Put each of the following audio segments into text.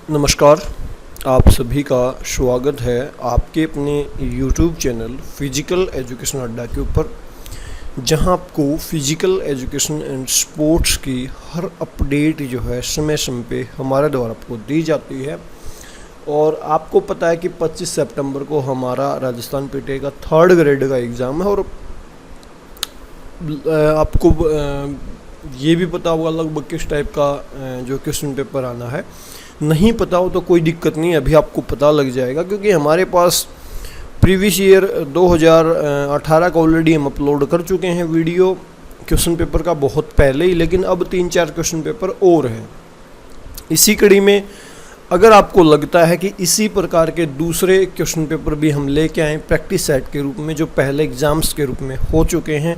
नमस्कार। आप सभी का स्वागत है आपके अपने YouTube चैनल फिजिकल एजुकेशन अड्डा के ऊपर, जहां आपको फिजिकल एजुकेशन एंड स्पोर्ट्स की हर अपडेट जो है समय समय पे हमारे द्वारा आपको दी जाती है। और आपको पता है कि 25 सितंबर को हमारा राजस्थान पीटीआई का 3rd ग्रेड का एग्ज़ाम है। और आपको ये भी पता होगा लगभग किस टाइप का जो क्वेश्चन पेपर आना है। नहीं पता हो तो कोई दिक्कत नहीं, अभी आपको पता लग जाएगा, क्योंकि हमारे पास प्रीवियस ईयर 2018 का ऑलरेडी हम अपलोड कर चुके हैं वीडियो क्वेश्चन पेपर का बहुत पहले ही। लेकिन अब 3-4 क्वेश्चन पेपर और हैं। इसी कड़ी में अगर आपको लगता है कि इसी प्रकार के दूसरे क्वेश्चन पेपर भी हम लेके आएँ प्रैक्टिस सेट के रूप में, जो पहले एग्ज़ाम्स के रूप में हो चुके हैं,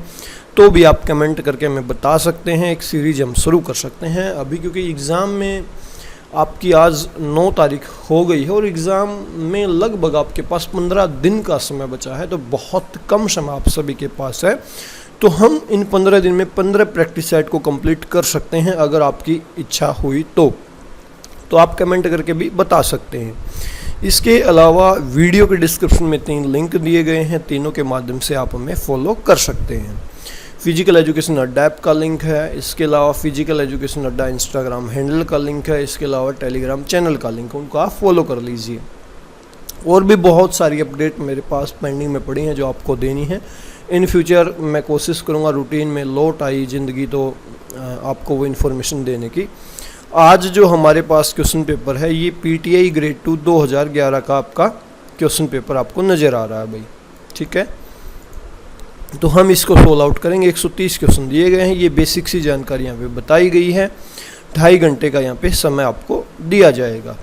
तो भी आप कमेंट करके हमें बता सकते हैं। एक सीरीज हम शुरू कर सकते हैं अभी, क्योंकि एग्ज़ाम में आपकी आज 9 तारीख हो गई है और एग्ज़ाम में लगभग आपके पास 15 दिन का समय बचा है। तो बहुत कम समय आप सभी के पास है। तो हम इन 15 दिन में 15 प्रैक्टिस सेट को कंप्लीट कर सकते हैं अगर आपकी इच्छा हुई तो आप कमेंट करके भी बता सकते हैं। इसके अलावा वीडियो के डिस्क्रिप्शन में 3 लिंक दिए गए हैं, तीनों के माध्यम से आप हमें फॉलो कर सकते हैं। फिजिकल एजुकेशन अड्डा ऐप का लिंक है, इसके अलावा फिजिकल एजुकेशन अड्डा इंस्टाग्राम हैंडल का लिंक है, इसके अलावा टेलीग्राम चैनल का लिंक है, उनको आप फॉलो कर लीजिए। और भी बहुत सारी अपडेट मेरे पास पेंडिंग में पड़ी हैं जो आपको देनी है। इन फ्यूचर मैं कोशिश करूँगा रूटीन में लौट आई ज़िंदगी तो आपको वो इन्फॉर्मेशन देने की। आज जो हमारे पास क्वेश्चन पेपर है ये पीटीआई ग्रेड 2 2011 का आपका क्वेश्चन पेपर आपको नज़र आ रहा है भाई, ठीक है। तो हम इसको सोल्व आउट करेंगे। 130 क्वेश्चन दिए गए हैं, ये बेसिक सी जानकारी यहाँ पे बताई गई है। 2.5 घंटे का यहाँ पे समय आपको दिया जाएगा।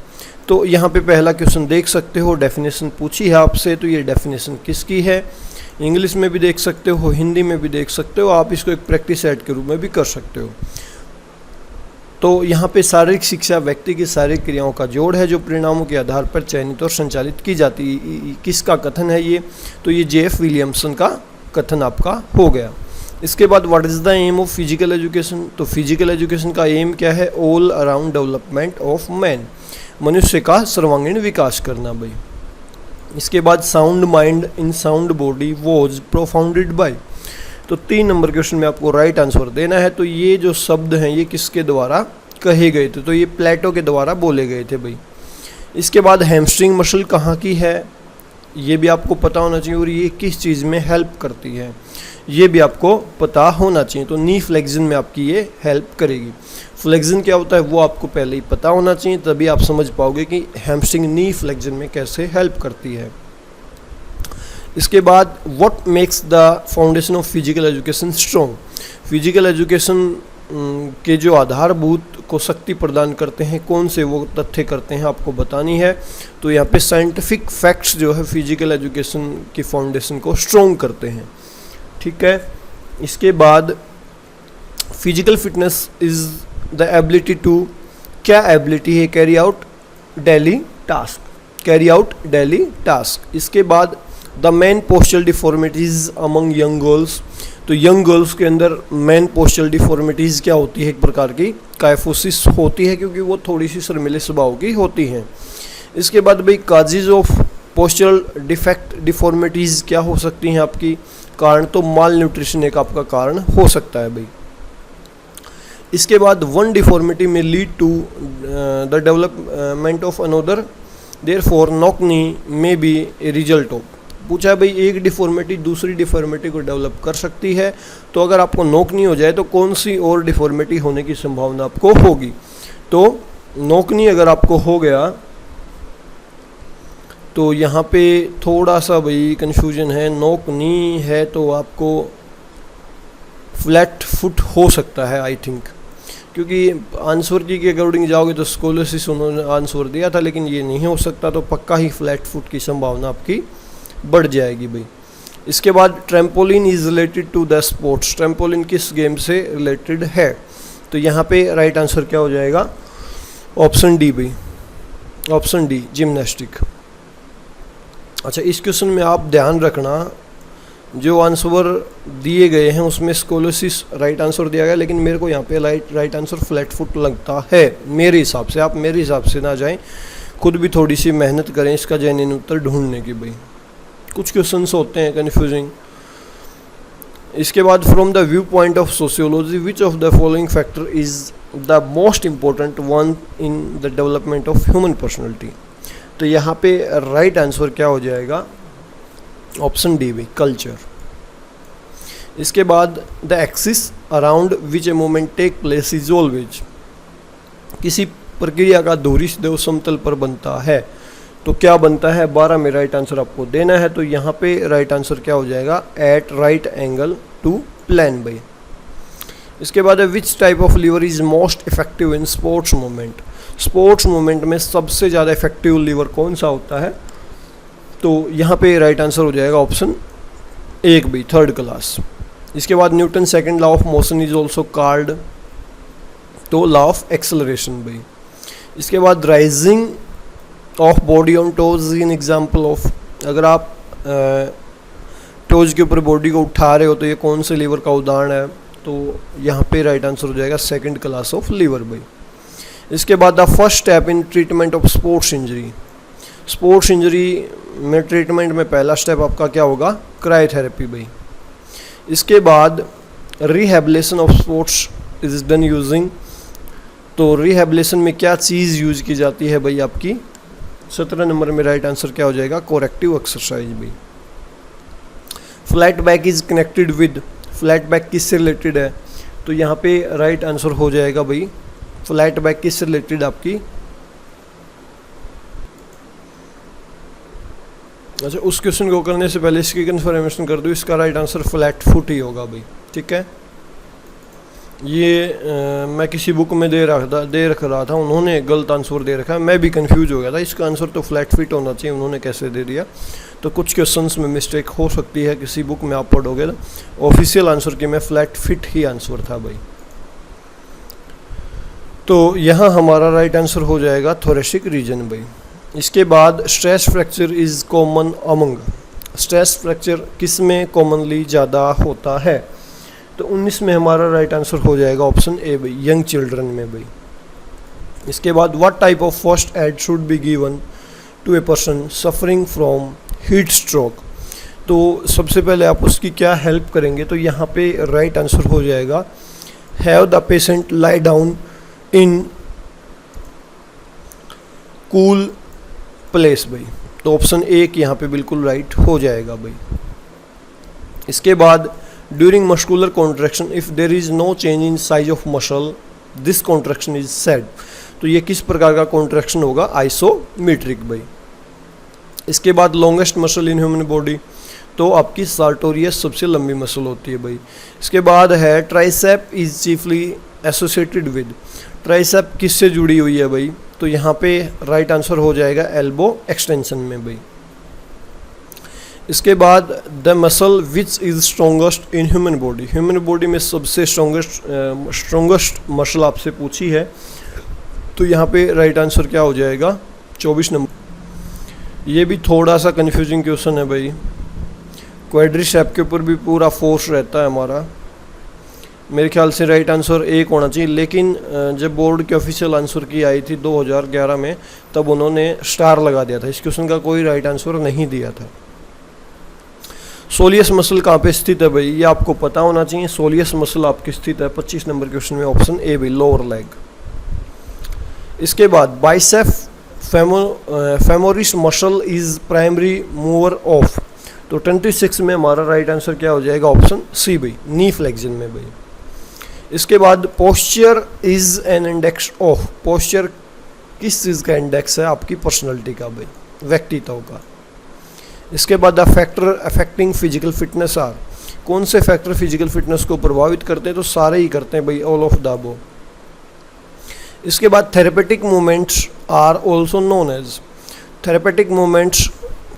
तो यहाँ पे पहला क्वेश्चन देख सकते हो, डेफिनेशन पूछी है आपसे, तो ये डेफिनेशन किसकी है, इंग्लिश में भी देख सकते हो, हिंदी में भी देख सकते हो, आप इसको एक प्रैक्टिस सेट के रूप में भी कर सकते हो। तो यहाँ पे शारीरिक शिक्षा व्यक्ति की शारीरिक क्रियाओं का जोड़ है जो परिणामों के आधार पर चयनित और संचालित की जाती है। किसका कथन है ये? तो ये J.F. विलियमसन का कथन आपका हो गया। इसके बाद what is the aim of physical education? तो फिजिकल एजुकेशन का एम क्या है? All around development of man, मनुष्य का सर्वांगीण विकास करना भाई। इसके बाद sound mind in sound body was propounded by. तो 3 नंबर क्वेश्चन में आपको राइट आंसर देना है। तो ये जो शब्द हैं ये किसके द्वारा कहे गए थे? तो ये प्लेटो के द्वारा बोले गए थे भाई। इसके बाद हैमस्ट्रिंग मसल कहाँ की है, ये भी आपको पता होना चाहिए। और ये किस चीज़ में हेल्प करती है, ये भी आपको पता होना चाहिए। तो नी फ्लेक्शन में आपकी ये हेल्प करेगी। फ्लेक्शन क्या होता है वो आपको पहले ही पता होना चाहिए, तभी आप समझ पाओगे कि हैमस्ट्रिंग नी फ्लेक्शन में कैसे हेल्प करती है। इसके बाद what makes the foundation of physical education strong? Physical education के जो आधारभूत को शक्ति प्रदान करते हैं, कौन से वो तथ्य करते हैं आपको बतानी है। तो यहाँ पे साइंटिफिक फैक्ट्स जो है फिजिकल एजुकेशन की फाउंडेशन को स्ट्रॉन्ग करते हैं, ठीक है। इसके बाद physical fitness is the ability to, क्या एबिलिटी है? Carry out daily task, carry out daily task. इसके बाद the main postural deformities among young girls. तो यंग गर्ल्स के अंदर मेन पोस्चरल डिफॉर्मिटीज़ क्या होती है? एक प्रकार की काइफोसिस होती है, क्योंकि वो थोड़ी सी शर्मीले स्वभाव की होती हैं। इसके बाद भाई causes of postural defect deformities क्या हो सकती हैं आपकी कारण? तो माल न्यूट्रिशन एक आपका कारण हो सकता है भाई। इसके बाद वन डिफॉर्मिटी में lead to the development of another, therefore knock knee may be a result of. पूछा है भाई एक डिफॉर्मिटी दूसरी डिफॉर्मिटी को डेवलप कर सकती है, तो अगर आपको नोक नहीं हो जाए तो कौन सी और डिफॉर्मिटी होने की संभावना आपको होगी? तो नोकनी अगर आपको हो गया तो यहाँ पे थोड़ा सा भाई कंफ्यूजन है। नोकनी है तो आपको फ्लैट फुट हो सकता है आई थिंक, क्योंकि आंसर की के अकॉर्डिंग जाओगे तो स्कॉलरशिप उन्होंने आंसर दिया था, लेकिन ये नहीं हो सकता। तो पक्का ही फ्लैट फुट की संभावना आपकी बढ़ जाएगी भाई। इसके बाद trampoline is related to the sports. Trampoline किस गेम से रिलेटेड है? तो यहाँ पे राइट आंसर क्या हो जाएगा? ऑप्शन डी भाई, ऑप्शन डी जिम्नास्टिक। अच्छा, इस क्वेश्चन में आप ध्यान रखना जो आंसर दिए गए हैं उसमें स्कोलोसिस राइट आंसर दिया गया, लेकिन मेरे को यहाँ पे राइट आंसर फ्लैट फुट लगता है मेरे हिसाब से। आप मेरे हिसाब से ना जाएं, खुद भी थोड़ी सी मेहनत करें इसका जेन्युइन उत्तर ढूंढने की भाई। कुछ क्वेश्चंस होते हैं कन्फ्यूजिंग। इसके बाद from the view point of sociology which of the following factor is the most important one in the development of human personality. तो यहाँ पे राइट आंसर क्या हो जाएगा, ऑप्शन डी भी, कल्चर। इसके बाद the axis around which a movement take place is always. किसी प्रक्रिया का धुरी सदैव समतल पर बनता है, तो क्या बनता है, 12 में राइट आंसर आपको देना है। तो यहाँ पे राइट आंसर क्या हो जाएगा, at right angle to plane by. इसके बाद which type of lever is most effective in sports movement. Sports movement में सबसे ज़्यादा इफेक्टिव लीवर कौन सा होता है, तो यहाँ पे राइट आंसर हो जाएगा ऑप्शन 1 भी, थर्ड क्लास। इसके बाद Newton second law of motion is also called, तो लॉ ऑफ एक्सेलरेशन भाई। इसके बाद rising of body on toes in example of, अगर आप टोज के ऊपर बॉडी को उठा रहे हो तो ये कौन से लीवर का उदाहरण है, तो यहाँ पे राइट आंसर हो जाएगा सेकंड क्लास ऑफ लीवर भाई। इसके बाद the first step in treatment of sports injury. Sports injury में ट्रीटमेंट में पहला स्टेप आपका क्या होगा, क्रायोथेरेपी भाई। इसके बाद rehabilitation of sports is done using, तो रिहेबिलिटेशन में क्या चीज़ यूज की जाती है भाई आपकी, 17 नंबर में राइट आंसर क्या हो जाएगा, कोरेक्टिव एक्सरसाइज भाई। Flat back is connected with, flat back किससे रिलेटेड है, तो यहाँ पे राइट आंसर हो जाएगा भाई, फ्लैट बैक किससे रिलेटेड आपकी, अच्छा उस क्वेश्चन को करने से पहले इसकी कंफर्मेशन कर दूँ, इसका राइट आंसर फ्लैट फुट ही होगा भाई, ठीक है। ये मैं किसी बुक में दे रख रहा था, उन्होंने गलत आंसर दे रखा है, मैं भी कंफ्यूज हो गया था, इसका आंसर तो फ्लैट फिट होना चाहिए, उन्होंने कैसे दे दिया। तो कुछ क्वेश्चंस में मिस्टेक हो सकती है, किसी बुक में आप पढ़ोगे ना, ऑफिशियल आंसर की में फ्लैट फिट ही आंसर था भाई। तो यहाँ हमारा राइट आंसर हो जाएगा थोरेसिक रीजन भाई। इसके बाद stress fracture is common among, stress fracture किस में कॉमनली ज़्यादा होता है, तो 19 में हमारा राइट आंसर हो जाएगा ऑप्शन ए भाई, यंग चिल्ड्रन में भाई। इसके बाद what type of first aid should be given to a person suffering from heat stroke, तो सबसे पहले आप उसकी क्या हेल्प करेंगे, तो यहाँ पे राइट आंसर हो जाएगा have the patient lie down in cool place भाई, तो ऑप्शन 1 यहाँ पे बिल्कुल राइट हो जाएगा भाई। इसके बाद during muscular contraction if there is no change in size of muscle this contraction is said, तो ये किस प्रकार का कॉन्ट्रैक्शन होगा, आइसोमेट्रिक भाई। इसके बाद longest muscle in human body, तो आपकी सार्टोरियस सबसे लंबी मसल होती है भाई। इसके बाद है tricep is chiefly associated with, tricep किससे जुड़ी हुई है भाई, तो यहाँ पे राइट आंसर हो जाएगा एल्बो एक्सटेंशन में भाई। इसके बाद the muscle which is strongest in human body, human body में सबसे स्ट्रोंगेस्ट मसल आपसे पूछी है, तो यहाँ पे राइट आंसर क्या हो जाएगा, 24 नंबर। ये भी थोड़ा सा कंफ्यूजिंग क्वेश्चन है भाई, क्वाड्रिसेप के ऊपर भी पूरा फोर्स रहता है हमारा, मेरे ख्याल से राइट आंसर 1 होना चाहिए, लेकिन जब बोर्ड के ऑफिशियल आंसर की आई थी 2011 में, तब उन्होंने स्टार लगा दिया था, इस क्वेश्चन का कोई राइट आंसर नहीं दिया था। सोलियस मसल कहाँ पे स्थित है भाई, ये आपको पता होना चाहिए, सोलियस मसल आपकी स्थित है 25 नंबर क्वेश्चन में, ऑप्शन ए भाई, लोअर लेग। इसके बाद bicep femoris muscle is primary mover of, तो 26 में हमारा राइट आंसर क्या हो जाएगा, ऑप्शन सी भाई, नी फ्लेक्शन में भाई। इसके बाद posture is an index of, posture किस चीज़ का इंडेक्स है, आपकी पर्सनैलिटी का भाई, व्यक्तित्व का। इसके बाद the factor affecting physical fitness are, कौन से फैक्टर फिजिकल फिटनेस को प्रभावित करते हैं, तो सारे ही करते हैं भाई, ऑल ऑफ द अबव। इसके बाद therapeutic movements are also known as, therapeutic movements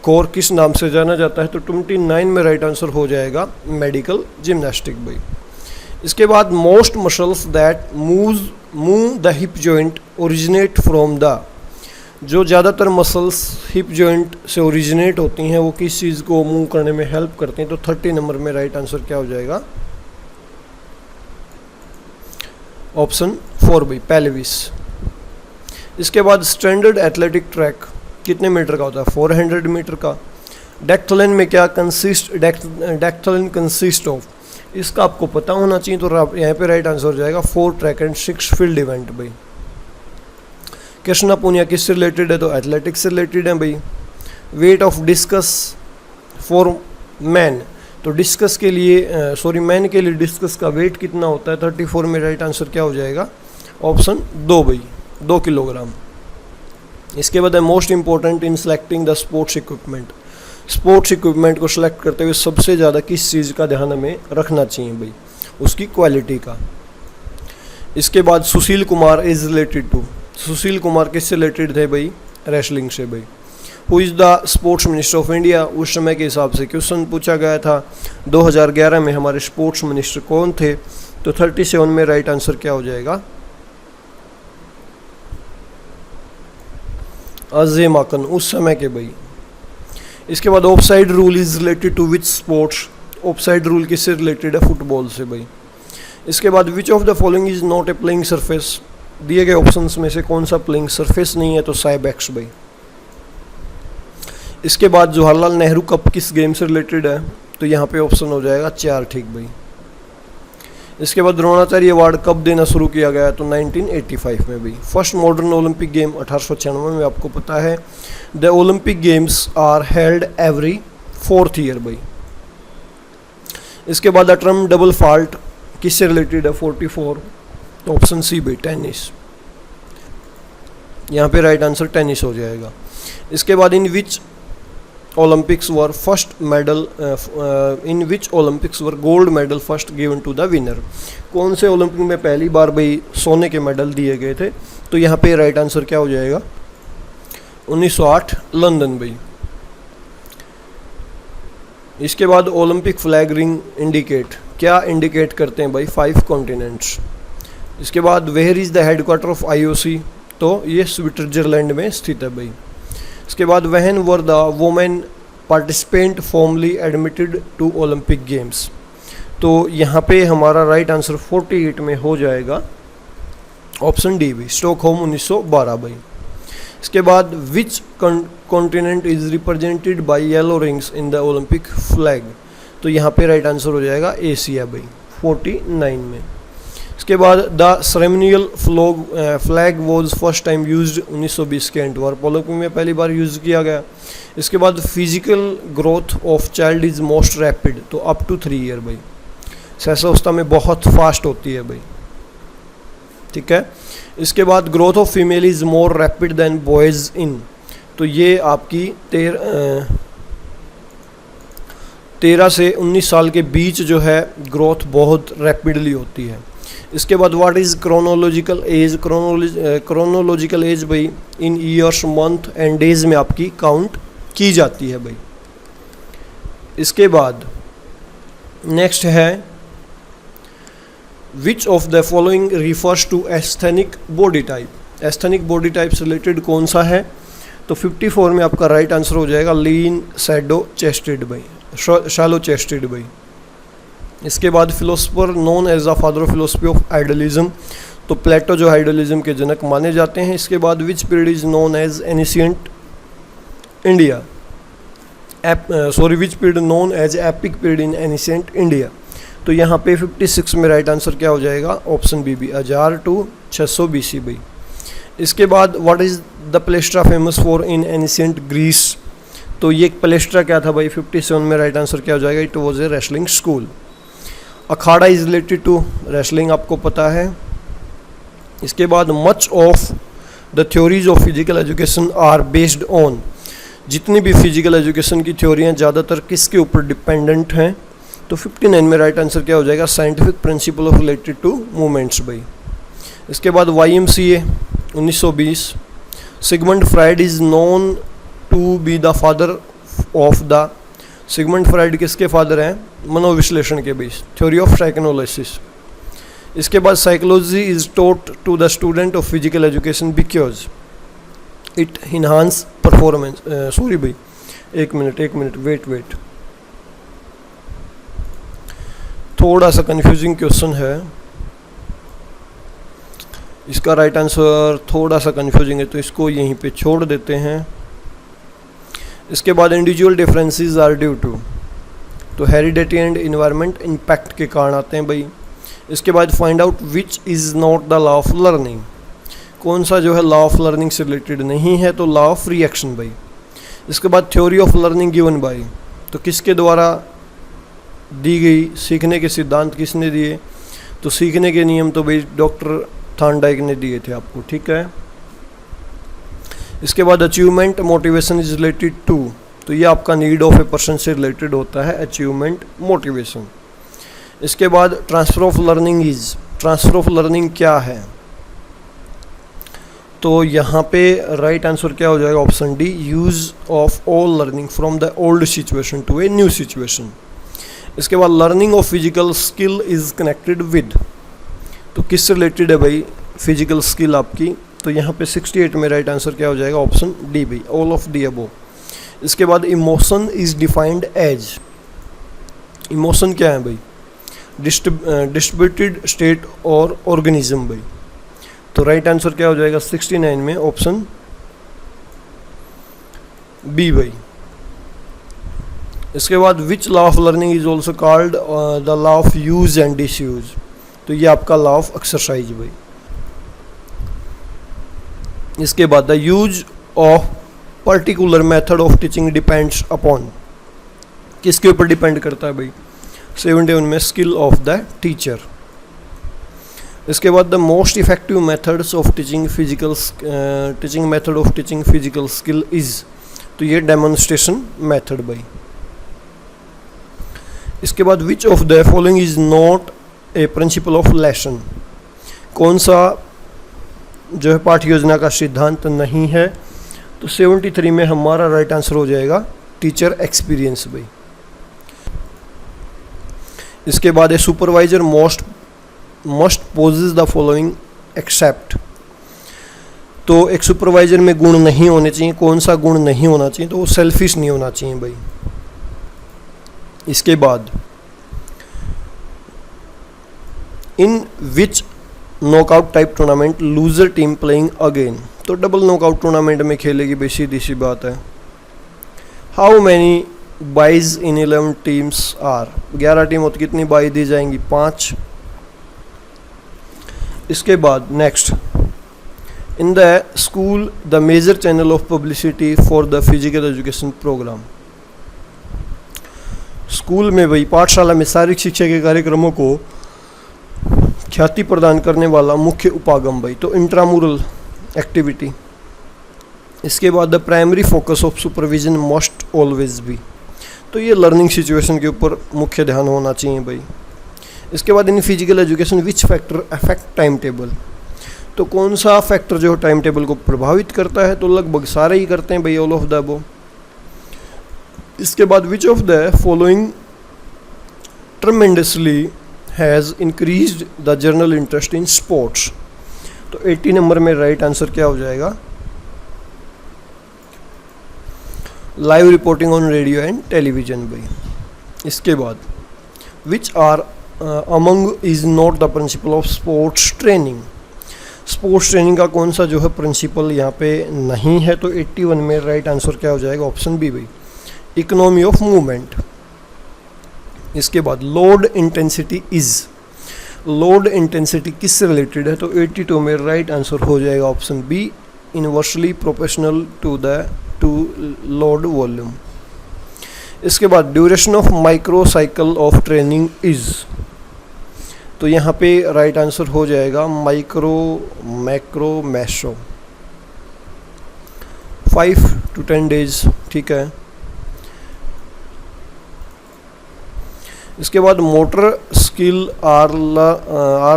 को किस नाम से जाना जाता है, तो 29 में राइट आंसर हो जाएगा मेडिकल जिम्नास्टिक भाई। इसके बाद most muscles that move the hip joint originate from the, जो ज़्यादातर मसल्स हिप जॉइंट से ओरिजिनेट होती हैं वो किस चीज़ को मूव करने में हेल्प करती हैं, तो 30 नंबर में राइट आंसर क्या हो जाएगा, ऑप्शन 4 भाई, पेल्विस। इसके बाद स्टैंडर्ड एथलेटिक ट्रैक कितने मीटर का होता है, 400 मीटर का। डेक्थलन में क्या डेक्थलन कंसिस्ट ऑफ, इसका आपको पता होना चाहिए, तो यहाँ पे राइट आंसर हो जाएगा 4 ट्रैक एंड 6 फील्ड इवेंट भाई। कृष्णा पुनिया किससे रिलेटेड है, तो एथलेटिक्स से रिलेटेड है भाई। Weight of discuss for man, तो डिस्कस के लिए मैन के लिए डिस्कस का वेट कितना होता है, 34 में राइट आंसर क्या हो जाएगा, ऑप्शन 2 भाई, 2 किलोग्राम। इसके बाद है most important in selecting the sports equipment, sports equipment को सिलेक्ट करते हुए सबसे ज़्यादा किस चीज़ का ध्यान हमें रखना चाहिए भाई, उसकी क्वालिटी का। इसके बाद Sushil Kumar is related to, Sushil Kumar किससे रिलेटेड थे भाई, रेसलिंग से भाई। Who is the sports minister of India, उस समय के हिसाब से क्वेश्चन पूछा गया था। 2011 में हमारे स्पोर्ट्स मिनिस्टर कौन थे, तो 37 में राइट आंसर क्या हो जाएगा, अजय माकन, उस समय के भाई। इसके बाद offside rule is related to which sports, offside rule किससे रिलेटेड है, फुटबॉल से भाई। इसके बाद which of the following is not a playing surface, दिए गए ऑप्शंस में से कौन सा प्लेइंग सरफेस नहीं है, तो साइबेक्स भाई। इसके बाद जवाहरलाल नेहरू कप किस गेम से रिलेटेड है, तो यहाँ पे ऑप्शन हो जाएगा 4 ठीक भाई। इसके बाद द्रोणाचार्य अवार्ड कब देना शुरू किया गया, तो 1985 में भाई। फर्स्ट मॉडर्न ओलंपिक गेम 1896 में, आपको पता है। The Olympic games are held every 4th year भाई। इसके बाद द टर्म डबल फॉल्ट किससे रिलेटेड है, 44, ऑप्शन सी भाई, टेनिस। यहाँ पे राइट आंसर टेनिस हो जाएगा। इसके बाद in which Olympics were first medal, in which Olympics were gold medal first given to the winner, कौन से ओलंपिक में पहली बार भाई सोने के मेडल दिए गए थे, तो यहाँ पे राइट आंसर क्या हो जाएगा, 1908 लंदन भाई। इसके बाद ओलंपिक फ्लैग रिंग इंडिकेट, क्या इंडिकेट करते हैं भाई, 5 कॉन्टिनेंट्स। इसके बाद where is the headquarter of IOC, तो ये स्विट्जरलैंड में स्थित है भाई। इसके बाद when were the women participant formally admitted to Olympic games, तो यहाँ पे हमारा राइट आंसर 48 में हो जाएगा, ऑप्शन डी भी, स्टॉकहोम 1912 भाई। इसके बाद which continent is represented by yellow rings in the Olympic flag, तो यहाँ पे राइट आंसर हो जाएगा एशिया भाई, 49 में। इसके बाद the ceremonial flag was first time used 1920 के एंटवर्प ओलंपिक में पहली बार यूज़ किया गया। इसके बाद physical growth of child is most rapid, तो अप टू 3 ईयर भाई। सहसावस्था में बहुत फास्ट होती है भाई, ठीक है। इसके बाद growth of female is more rapid then boys in, तो ये आपकी 13 से 19 साल के बीच जो है ग्रोथ बहुत रैपिडली होती है। इसके बाद what is chronological age, chronological age भाई in years month and days में आपकी काउंट की जाती है भाई। इसके बाद नेक्स्ट है which of the following refers to asthenic body type, asthenic body type से रिलेटेड कौन सा है, तो 54 में आपका राइट आंसर हो जाएगा लीन शैडो चेस्टेड भाई, शैलो चेस्टेड भाई। इसके बाद philosopher known as the father of philosophy of idealism, तो प्लेटो जो आइडियलिज्म के जनक माने जाते हैं। इसके बाद which period is known as ancient India, which period known as epic period in ancient India, तो यहाँ पे 56 में राइट आंसर क्या हो जाएगा, ऑप्शन बी भी, 1000 to 600 BC भाई। इसके बाद what is the palestra famous for in ancient Greece, तो ये प्लेस्ट्रा क्या था भाई, 57 में राइट आंसर क्या हो जाएगा, it was a wrestling school. Akhara is related to wrestling, आपको पता है। इसके बाद much of the theories of physical education are based on, जितनी भी फिजिकल एजुकेशन की थ्योरियाँ ज़्यादातर किसके ऊपर डिपेंडेंट हैं, तो 59 में राइट आंसर क्या हो जाएगा, scientific principle of related to movements भाई। इसके बाद YMCA 1920, Sigmund Freud is known to be the father of the, Sigmund Freud किसके फादर हैं, मनोविश्लेषण के बीच, थ्योरी ऑफ साइकोएनालिसिस। इसके बाद psychology is taught to the student of physical education because, it enhance performance. Sorry भाई, एक minute, wait, थोड़ा सा कंफ्यूजिंग क्वेश्चन है, इसका राइट आंसर थोड़ा सा कंफ्यूजिंग है, तो इसको यहीं पे छोड़ देते हैं। इसके बाद individual differences are due to, तो हेरिडिटी एंड इन्वायरमेंट इम्पैक्ट के कारण आते हैं भाई। इसके बाद find out which is not the law of learning, कौन सा जो है लॉ ऑफ लर्निंग से रिलेटेड नहीं है, तो लॉ ऑफ रिएक्शन भाई। इसके बाद theory of learning given by, तो किसके द्वारा दी गई, सीखने के सिद्धांत किसने दिए, तो सीखने के नियम तो भाई डॉक्टर थॉर्नडाइक ने दिए थे आपको, ठीक है। इसके बाद achievement motivation is related to, तो ये आपका नीड ऑफ ए पर्सन से रिलेटेड होता है, अचीवमेंट मोटिवेशन। इसके बाद transfer of learning is, transfer of learning क्या है, तो यहाँ पे राइट आंसर क्या हो जाएगा, option D, use of all learning from the old situation to a new situation. इसके बाद learning of physical skill is connected with, तो किससे रिलेटेड है भाई फिजिकल स्किल आपकी, तो यहाँ पे 68 में राइट आंसर क्या हो जाएगा, ऑप्शन डी भाई, ऑल ऑफ दी अबव। इसके बाद emotion is defined as, emotion क्या है भाई, डिस्ट्रीब्यूटेड स्टेट और ऑर्गेनिज्म भाई, तो राइट आंसर क्या हो जाएगा 69 में, ऑप्शन बी भाई। इसके बाद which law of learning is also called the law of use and disuse, तो ये आपका लॉ ऑफ एक्सरसाइज भाई। इसके बाद the use of particular method of teaching depends upon, किसके ऊपर डिपेंड करता है भाई, 71 में स्किल ऑफ द टीचर। इसके बाद the most effective methods of teaching physical, teaching method of teaching physical skill is, तो ये डेमोन्स्ट्रेशन मेथड भाई। इसके बाद which of the following is not A principle of lesson, कौन सा जो है पाठ्य योजना का सिद्धांत नहीं है, तो 73 में हमारा राइट आंसर हो जाएगा टीचर एक्सपीरियंस भाई। इसके बाद a supervisor must possess the following except, तो एक सुपरवाइजर में गुण नहीं होने चाहिए, कौन सा गुण नहीं होना चाहिए, तो वो सेल्फिश नहीं होना चाहिए भाई। इसके बाद in which knockout type tournament loser team playing again, तो डबल नॉकआउट टूर्नामेंट में खेलेगी भाई, सीधी सी बात है। How many byes in 11 teams are, 11 team होती, कितनी बाई दी जाएंगी, 5। इसके बाद next, in the school the major channel of publicity for the physical education programme, school में भाई पाठशाला में शारीरिक शिक्षा के कार्यक्रमों को ख्याति प्रदान करने वाला मुख्य उपागम भाई, तो इंट्रामुरल एक्टिविटी। इसके बाद the primary focus of supervision must always be, तो ये लर्निंग सिचुएशन के ऊपर मुख्य ध्यान होना चाहिए भाई। इसके बाद in physical education which factor affect time table, तो कौन सा फैक्टर जो टाइम टेबल को प्रभावित करता है, तो लगभग सारे ही करते हैं भाई, ऑल ऑफ द अबव। इसके बाद which of the following tremendously has increased the general interest in sports, तो 80 नंबर में राइट आंसर क्या हो जाएगा, live reporting on radio and television भाई। इसके बाद which are among is not the principle of sports training, sports training का कौन सा जो है प्रिंसिपल यहाँ पे नहीं है, तो 81 में राइट आंसर क्या हो जाएगा, ऑप्शन बी भाई, इकोनॉमी ऑफ मूवमेंट। इसके बाद load intensity is, load intensity किससे रिलेटेड है, तो 82 में राइट आंसर हो जाएगा option B, inversely proportional to load volume. इसके बाद duration of micro cycle of training is, तो यहाँ पे राइट आंसर हो जाएगा माइक्रो मैक्रो मैसो, 5 to 10 डेज, ठीक है। इसके बाद motor skill are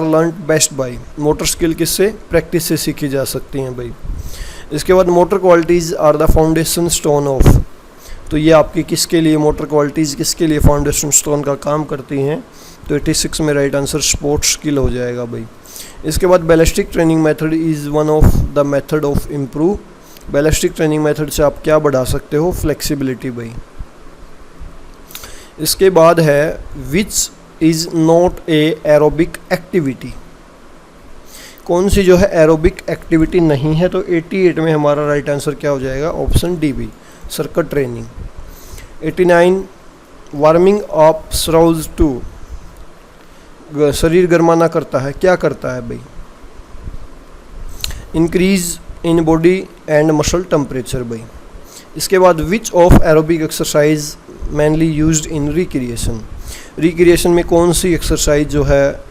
learn best by, motor skill किससे, प्रैक्टिस से सीखी जा सकती हैं भाई। इसके बाद motor qualities are the foundation stone of, तो ये आपकी किसके लिए, मोटर क्वालिटीज़ किसके लिए फाउंडेशन स्टोन का काम करती हैं, तो 86 में राइट आंसर स्पोर्ट्स स्किल हो जाएगा भाई। इसके बाद ballistic training method is one of the method of improve ballistic training method से आप क्या बढ़ा सकते हो? फ्लेक्सिबिलिटी भाई। इसके बाद है विच is not a aerobic activity. कौन सी जो है एरोबिक एक्टिविटी नहीं है? तो 88 में हमारा राइट आंसर क्या हो जाएगा? Option D B, circuit training. 89 warming up serves to, शरीर गर्माना करता है, क्या करता है भाई? Increase in body and muscle temperature भाई। इसके बाद which of aerobic exercise mainly used in recreation. Recreation में कौन सी एक्सरसाइज जो है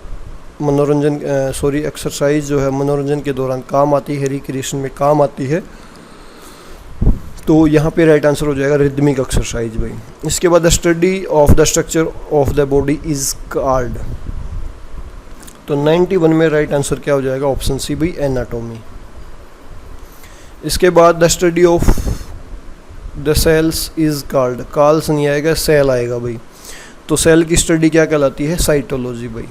एक्सरसाइज जो है मनोरंजन के दौरान काम आती है, रिक्रिएशन में काम आती है? तो यहाँ पे राइट आंसर हो जाएगा रिदमिक एक्सरसाइज भाई। इसके बाद the study of the structure of the body is called. तो 91 में राइट आंसर क्या हो जाएगा? ऑप्शन सी भाई, एनाटॉमी। इसके बाद the study of the cells is called. Calls नहीं आएगा, सेल आएगा भाई। तो सेल की स्टडी क्या कहलाती है? साइटोलॉजी भाई।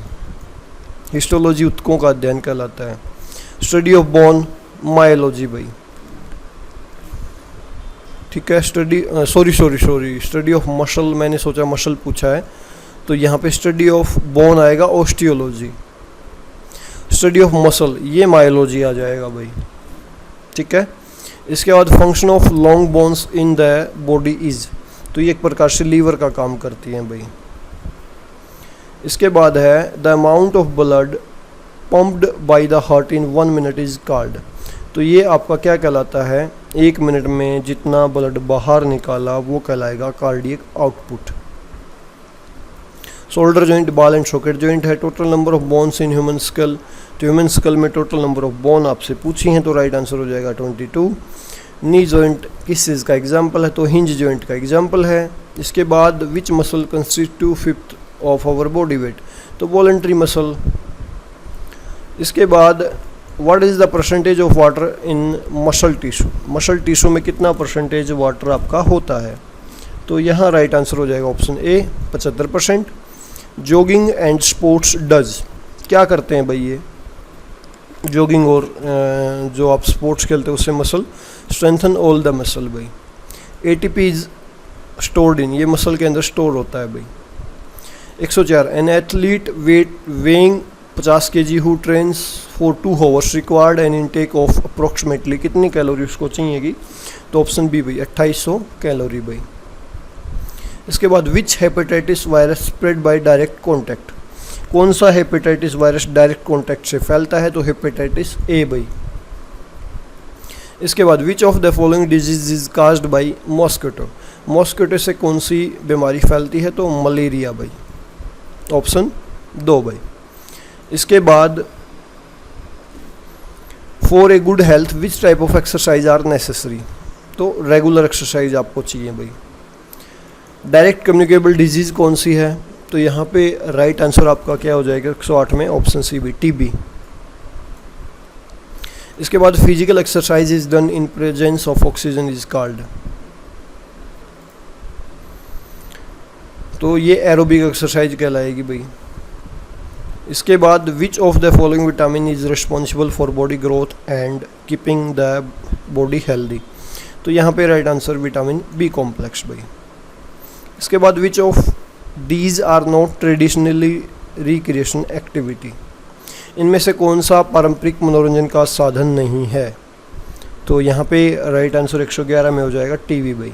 हिस्टोलॉजी उत्तकों का अध्ययन कहलाता है। स्टडी ऑफ बोन, मायोलॉजी भाई। ठीक है। स्टडी ऑफ मसल, मैंने सोचा मसल पूछा है, तो यहाँ पे स्टडी ऑफ बोन आएगा ऑस्टियोलॉजी। स्टडी ऑफ मसल, ये मायोलॉजी आ जाएगा भाई। ठीक है। इसके बाद function of long bones in the body is, तो ये एक प्रकार से लीवर का काम करती हैं भाई। इसके बाद है the amount of blood pumped by the heart in 1 minute is called. तो ये आपका क्या कहलाता है? 1 मिनट में जितना ब्लड बाहर निकाला वो कहलाएगा cardiac output. Shoulder joint, ball and socket joint है। Total number of bones in human skull, तो ह्यूमन स्कल में टोटल नंबर ऑफ बोन आपसे पूछी हैं, तो राइट आंसर हो जाएगा 22। नी जॉइंट किस चीज़ का एग्जाम्पल है? तो हिंज जॉइंट का एग्जाम्पल है। इसके बाद which muscle constitute 1/5 of our body weight, तो वॉलंटरी मसल। इसके बाद what is the percentage of water in muscle tissue, muscle tissue में कितना परसेंटेज वाटर आपका होता है? तो यहाँ राइट आंसर हो जाएगा option A, 75%। Jogging and sports does, क्या करते हैं भाई ये? जॉगिंग और जो आप स्पोर्ट्स खेलते हैं उससे muscle strengthen all the muscle भाई। एटीपी इज स्टोर्ड इन, ये मसल के अंदर स्टोर होता है भाई। 104 an athlete weighing 50 kg who trains for 2 hours required an intake of approximately, कितनी कैलोरी उसको चाहिएगी? तो ऑप्शन बी भाई, 2800 कैलोरी भाई। इसके बाद which hepatitis virus spread by direct contact, कौन सा हेपेटाइटिस वायरस डायरेक्ट कॉन्टैक्ट से फैलता है? तो हेपेटाइटिस ए भाई। इसके बाद which of the following disease is caused by mosquito, mosquito से कौन सी बीमारी फैलती है? तो मलेरिया भाई, ऑप्शन 2 भाई। इसके बाद for a good health which type of exercise are necessary, तो रेगुलर एक्सरसाइज आपको चाहिए भाई। डायरेक्ट कम्युनिकेबल डिजीज़ कौन सी है? तो यहाँ पे राइट आंसर आपका क्या हो जाएगा? 108 में ऑप्शन सी भी, टीबी। इसके बाद physical exercise is done in presence of oxygen is called, तो ये एरोबिक एक्सरसाइज कहलाएगी भाई। इसके बाद which of the following vitamin is responsible for body growth and keeping the body healthy, तो यहाँ पे right answer vitamin B complex भाई। इसके बाद which of these are not traditionally recreation activity, इनमें से कौन सा पारंपरिक मनोरंजन का साधन नहीं है? तो यहाँ पे राइट आंसर 111 में हो जाएगा टीवी भाई।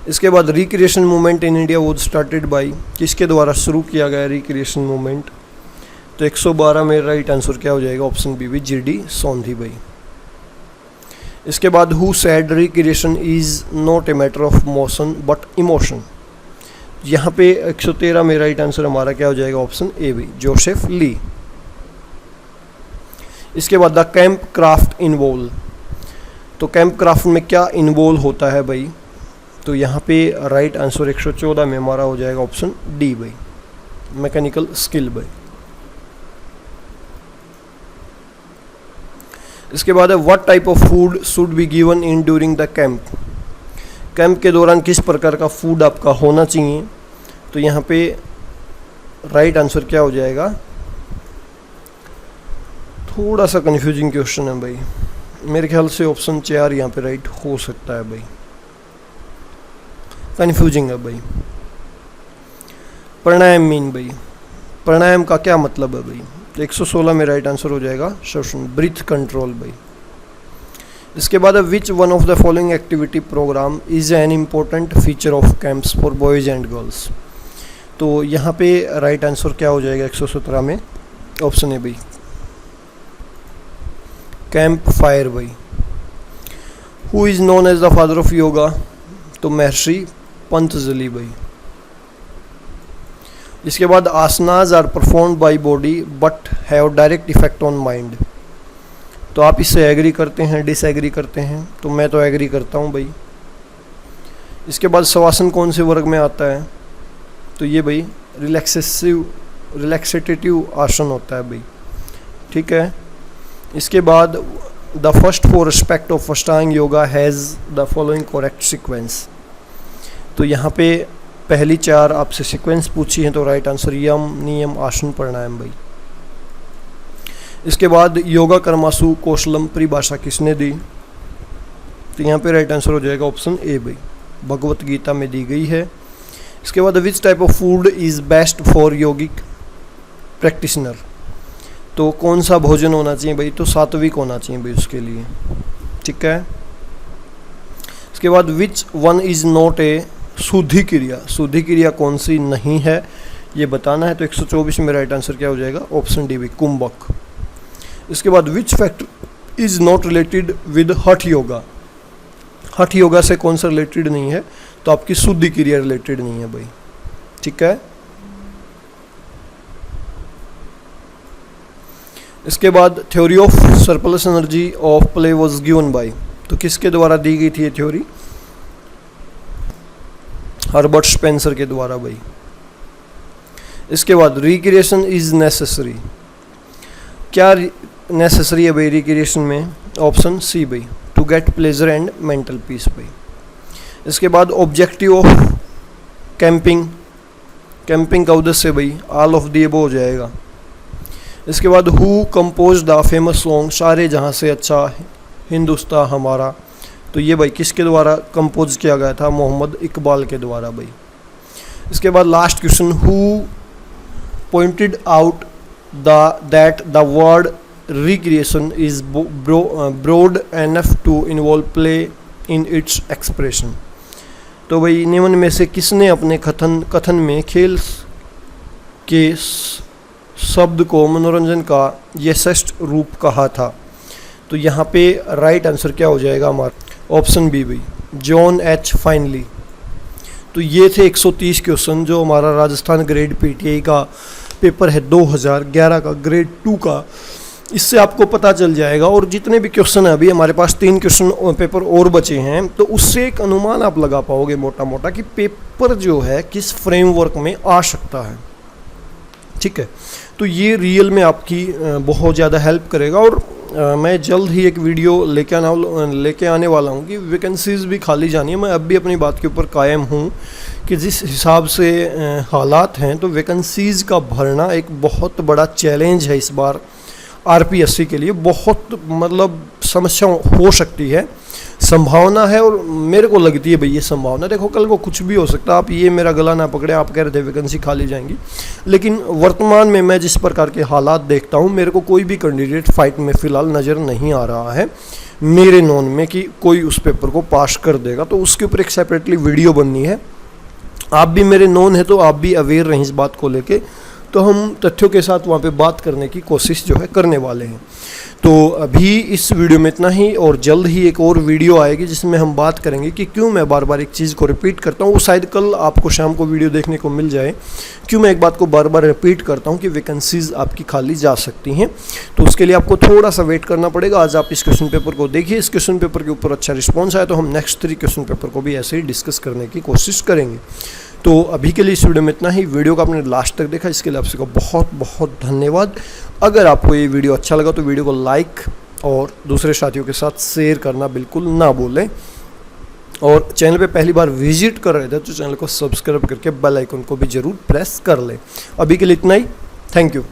इसके बाद recreation movement in India was started by, किसके द्वारा शुरू किया गया रिक्रिएशन मूवमेंट? तो 112 में राइट आंसर क्या हो जाएगा? ऑप्शन बी भी, जीडी सोंधी भाई। इसके बाद who said recreation is not a matter of motion but emotion, यहाँ पे 113 में राइट आंसर हमारा क्या हो जाएगा? ऑप्शन ए भी, जोसेफ ली। इसके बाद द कैंप क्राफ्ट इन्वॉल्व, तो कैंप क्राफ्ट में क्या इन्वॉल्व होता है भाई? तो यहाँ पे राइट आंसर 114 में हमारा हो जाएगा ऑप्शन डी भाई, मैकेनिकल स्किल भाई। इसके बाद है what type of food should be given in during the camp, camp के दौरान किस प्रकार का फूड आपका होना चाहिए? तो यहाँ पे राइट आंसर क्या हो जाएगा? थोड़ा सा कंफ्यूजिंग क्वेश्चन है भाई, मेरे ख्याल से ऑप्शन 4 यहाँ पे राइट हो सकता है भाई, कन्फ्यूजिंग है भाई। प्राणायाम मीन भाई, प्राणायाम का क्या मतलब है भाई? तो 116 में राइट आंसर हो जाएगा श्वसन, ब्रीथ कंट्रोल भाई। इसके बाद which one of the following activity program is an important feature of camps for boys and girls. तो यहाँ पे राइट आंसर क्या हो जाएगा 117 में? ऑप्शन है भाई कैंप फायर भाई। Who is known as the father of yoga? तो महर्षि पंतजलि भाई। इसके बाद asanas are performed by body but have direct effect on mind. तो आप इससे एग्री करते हैं, डिसएग्री करते हैं? तो मैं तो एग्री करता हूँ भाई। इसके बाद शवासन कौन से वर्ग में आता है? तो ये भाई रिलैक्सेटिव आसन होता है भाई, ठीक है। इसके बाद the first 4 aspect of Ashtanga yoga has the following correct sequence. तो यहाँ पे पहली 4 आपसे सीक्वेंस पूछी हैं, तो राइट आंसर यम, नियम, आसन, प्राणायाम भाई। इसके बाद योगा कर्मासु कौशलम परिभाषा किसने दी? तो यहाँ पे राइट आंसर हो जाएगा ऑप्शन ए भाई, भगवत गीता में दी गई है। इसके बाद which type of food is best for yogic practitioner. तो कौन सा भोजन होना चाहिए भाई? तो सात्विक होना चाहिए भाई उसके लिए, ठीक है। इसके बाद which one is not a शुद्धि क्रिया। शुद्धि क्रिया कौन सी नहीं है ये बताना है। तो 124 में राइट आंसर क्या हो जाएगा? ऑप्शन डी भाई, कुंभक। इसके बाद which factor is not related with हठ योगा। हठ योगा से कौन सा रिलेटेड नहीं है? तो आपकी शुद्धि क्रिया रिलेटेड नहीं है भाई, ठीक है। इसके बाद theory of surplus energy of play was given by. तो किसके द्वारा दी गई थी ये थ्योरी? हर्बर्ट स्पेंसर के द्वारा भाई। इसके बाद रिक्रिएशन इज नेसेसरी। क्या नेसेसरी है भाई रिक्रिएशन में? ऑप्शन सी भाई, to get pleasure and mental peace भाई। इसके बाद ऑब्जेक्टिव ऑफ कैंपिंग, कैंपिंग का उद्देश्य भाई ऑल ऑफ दी अबव हो जाएगा। इसके बाद who compose the famous song सारे जहाँ से अच्छा हिंदुस्तान हमारा। तो ये भाई किसके द्वारा कंपोज किया गया था? मोहम्मद इकबाल के द्वारा भाई। इसके बाद last question, who pointed out that the word recreation is broad enough to involve play in its expression. तो भाई निम्न में से किसने अपने कथन में खेल के शब्द को मनोरंजन का यथेष्ट रूप कहा था? तो यहाँ पे राइट आंसर क्या हो जाएगा हमारा? ऑप्शन बी भाई, जॉन एच फाइनली। तो ये थे 130 क्वेश्चन जो हमारा राजस्थान ग्रेड पीटीआई का पेपर है 2011 का, ग्रेड 2 का। इससे आपको पता चल जाएगा। और जितने भी क्वेश्चन है, अभी हमारे पास 3 क्वेश्चन पेपर और बचे हैं, तो उससे एक अनुमान आप लगा पाओगे मोटा मोटा कि पेपर जो है किस फ्रेमवर्क में आ सकता है, ठीक है। तो ये रियल में आपकी बहुत ज़्यादा हेल्प करेगा। और मैं जल्द ही एक वीडियो लेके आने वाला हूँ कि वैकेंसीज़ भी खाली जानी है। मैं अब भी अपनी बात के ऊपर कायम हूँ कि जिस हिसाब से हालात हैं, तो वैकेंसीज़ का भरना एक बहुत बड़ा चैलेंज है इस बार आरपीएससी के लिए। बहुत मतलब समस्या हो सकती है, संभावना है, और मेरे को लगती है भाई ये संभावना। देखो कल को कुछ भी हो सकता है। आप ये मेरा गला ना पकड़े, आप कह रहे थे वैकेंसी खाली जाएंगी, लेकिन वर्तमान में मैं जिस प्रकार के हालात देखता हूँ, मेरे को कोई भी कैंडिडेट फाइट में फ़िलहाल नज़र नहीं आ रहा है मेरे नॉन में कि कोई उस पेपर को पास कर देगा। तो उसके ऊपर एक सेपरेटली वीडियो बननी है। आप भी मेरे नॉन है तो आप भी अवेयर रहें इस बात को लेके। तो हम तथ्यों के साथ वहाँ पे बात करने की कोशिश जो है करने वाले हैं। तो अभी इस वीडियो में इतना ही, और जल्द ही एक और वीडियो आएगी जिसमें हम बात करेंगे कि क्यों मैं बार बार एक चीज़ को रिपीट करता हूँ। वो शायद कल आपको शाम को वीडियो देखने को मिल जाए, क्यों मैं एक बात को बार बार रिपीट करता हूँ कि वैकेंसीज़ आपकी खाली जा सकती हैं। तो उसके लिए आपको थोड़ा सा वेट करना पड़ेगा। आज आप इस क्वेश्चन पेपर को देखिए, इस क्वेश्चन पेपर के ऊपर अच्छा रिस्पॉन्स आया तो हम नेक्स्ट 3 क्वेश्चन पेपर को भी ऐसे ही डिस्कस करने की कोशिश करेंगे। तो अभी के लिए इस वीडियो में इतना ही। वीडियो को आपने लास्ट तक देखा, इसके लिए आपको बहुत बहुत धन्यवाद। अगर आपको ये वीडियो अच्छा लगा तो वीडियो को लाइक और दूसरे साथियों के साथ शेयर करना बिल्कुल ना भूलें। और चैनल पे पहली बार विजिट कर रहे थे तो चैनल को सब्सक्राइब करके बेल आइकन को भी ज़रूर प्रेस कर लें। अभी के लिए इतना ही। Thank you.